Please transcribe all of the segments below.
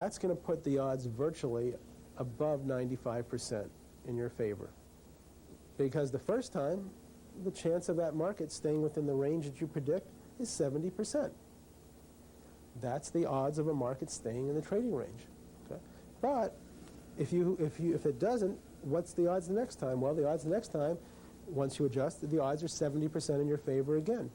That's going to put the odds virtually above 95% in your favor. Because the first time, the chance of that market staying within the range that you predict is 70%. That's the odds of a market staying in the trading range. Okay? But if it doesn't, what's the odds the next time? Well, the odds the next time, once you adjust, the odds are 70% in your favor again.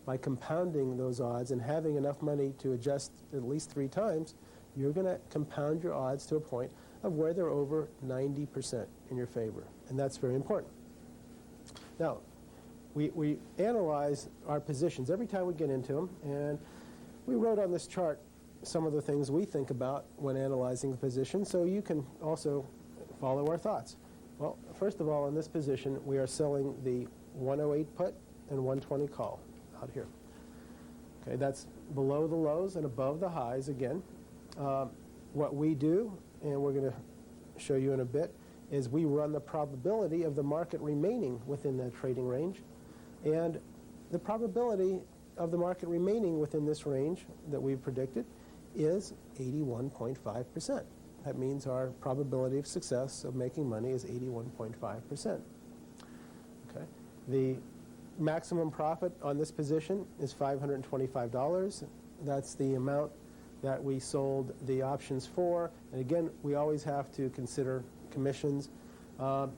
By compounding those odds and having enough money to adjust at least 3 times, you're going to compound your odds to a point of where they're over 90% in your favor. And that's very important. Now, we analyze our positions every time we get into them, and we wrote on this chart some of the things we think about when analyzing the position, so you can also follow our thoughts. Well, first of all, in this position, we are selling the 108 put and 120 call out here. Okay, that's below the lows and above the highs again. What we do, and we're going to show you in a bit, is we run the probability of the market remaining within that trading range. And the probability of the market remaining within this range that we've predicted is 81.5%. That means our probability of success of making money is 81.5%. Okay. The maximum profit on this position is $525. That's the amount that we sold the options for. And again, we always have to consider commissions. The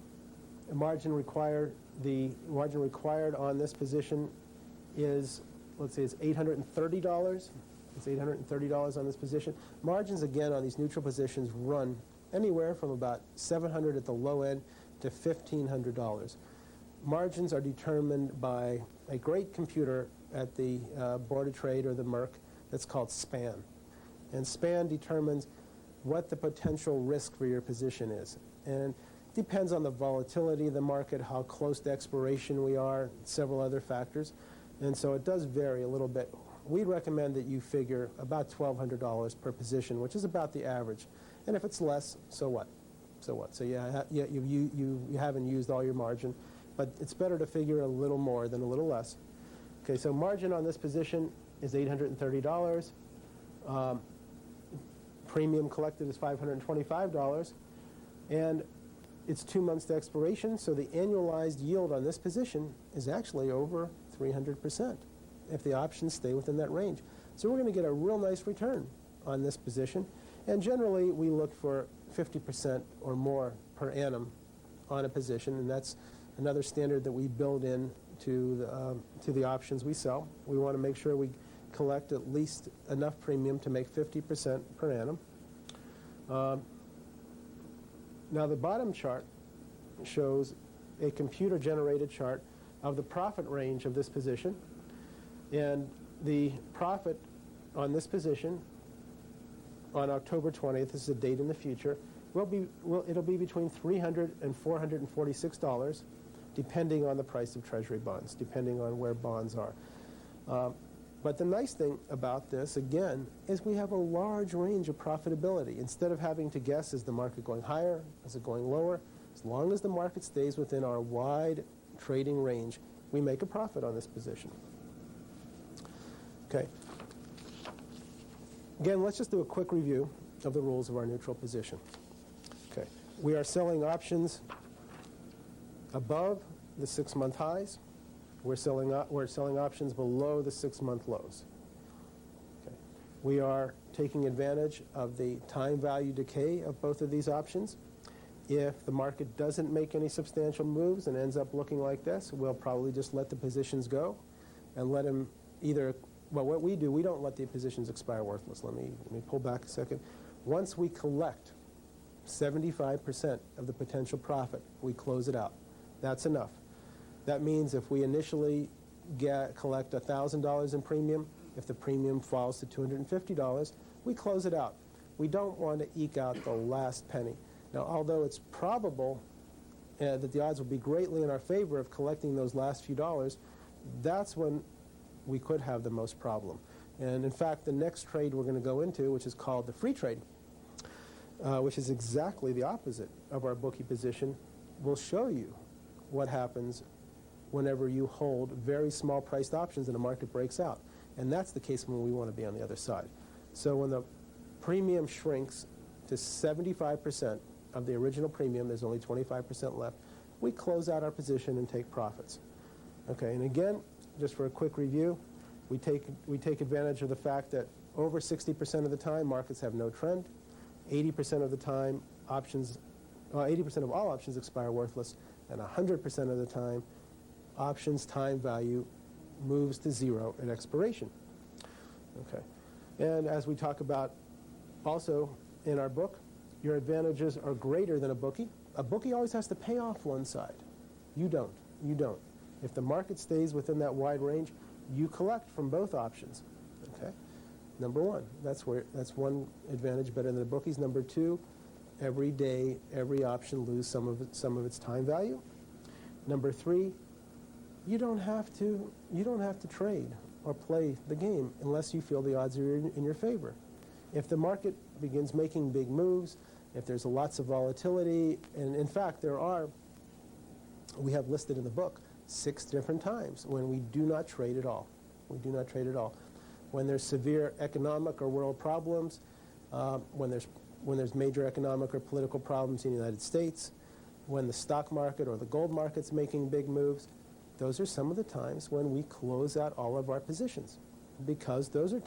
margin required on this position is, let's say, it's $830. It's $830 on this position. Margins, again, on these neutral positions run anywhere from about $700 at the low end to $1,500. Margins are determined by a great computer at the Board of Trade or the Merc that's called SPAN. And SPAN determines what the potential risk for your position is. And it depends on the volatility of the market, how close to expiration we are, several other factors. And so it does vary a little bit. We recommend that you figure about $1,200 per position, which is about the average. And if it's less, so what? So what? So you haven't used all your margin, but it's better to figure a little more than a little less. Okay, so margin on this position is $830. Premium collected is $525. And it's 2 months to expiration, so the annualized yield on this position is actually over 300% if the options stay within that range. So we're going to get a real nice return on this position. And generally, we look for 50% or more per annum on a position, and that's another standard that we build in to the options we sell. We want to make sure we collect at least enough premium to make 50% per annum. Now the bottom chart shows a computer-generated chart of the profit range of this position. And the profit on this position on October 20th, this is a date in the future, it'll be between $300 and $446, depending on the price of Treasury bonds, depending on where bonds are. But the nice thing about this, again, is we have a large range of profitability. Instead of having to guess, is the market going higher, is it going lower, as long as the market stays within our wide trading range, we make a profit on this position. Okay. Again, let's just do a quick review of the rules of our neutral position. Okay. We are selling options above the 6-month highs. We're selling options below the 6-month lows. Okay. We are taking advantage of the time value decay of both of these options. If the market doesn't make any substantial moves and ends up looking like this, we'll probably just let the positions go and let them either, well, what we do, we don't let the positions expire worthless. Let me pull back a second. Once we collect 75% of the potential profit, we close it out. That's enough. That means if we initially collect $1,000 in premium, if the premium falls to $250, we close it out. We don't want to eke out the last penny. Now, although it's probable that the odds will be greatly in our favor of collecting those last few dollars, that's when we could have the most problem. And in fact, the next trade we're going to go into, which is called the free trade, which is exactly the opposite of our bookie position, will show you what happens whenever you hold very small priced options and the market breaks out. And that's the case when we want to be on the other side. So when the premium shrinks to 75% of the original premium, there's only 25% left, we close out our position and take profits. Okay, and again, just for a quick review, we take advantage of the fact that over 60% of the time markets have no trend, 80% of the time 80% of all options expire worthless, and 100% of the time options time value moves to zero at expiration. Okay, and as we talk about also in our book, your advantages are greater than a bookie. A bookie always has to pay off one side. You don't. You don't. If the market stays within that wide range, you collect from both options. Okay, number one, that's one advantage better than the bookies. Number two, every day, every option loses some of its time value. Number three, you don't have to trade or play the game unless you feel the odds are in your favor. If the market begins making big moves, if there's lots of volatility, and in fact we have listed in the book 6 different times when we do not trade at all. We do not trade at all. When there's severe economic or world problems, when there's major economic or political problems in the United States, when the stock market or the gold market's making big moves, those are some of the times when we close out all of our positions, because those are times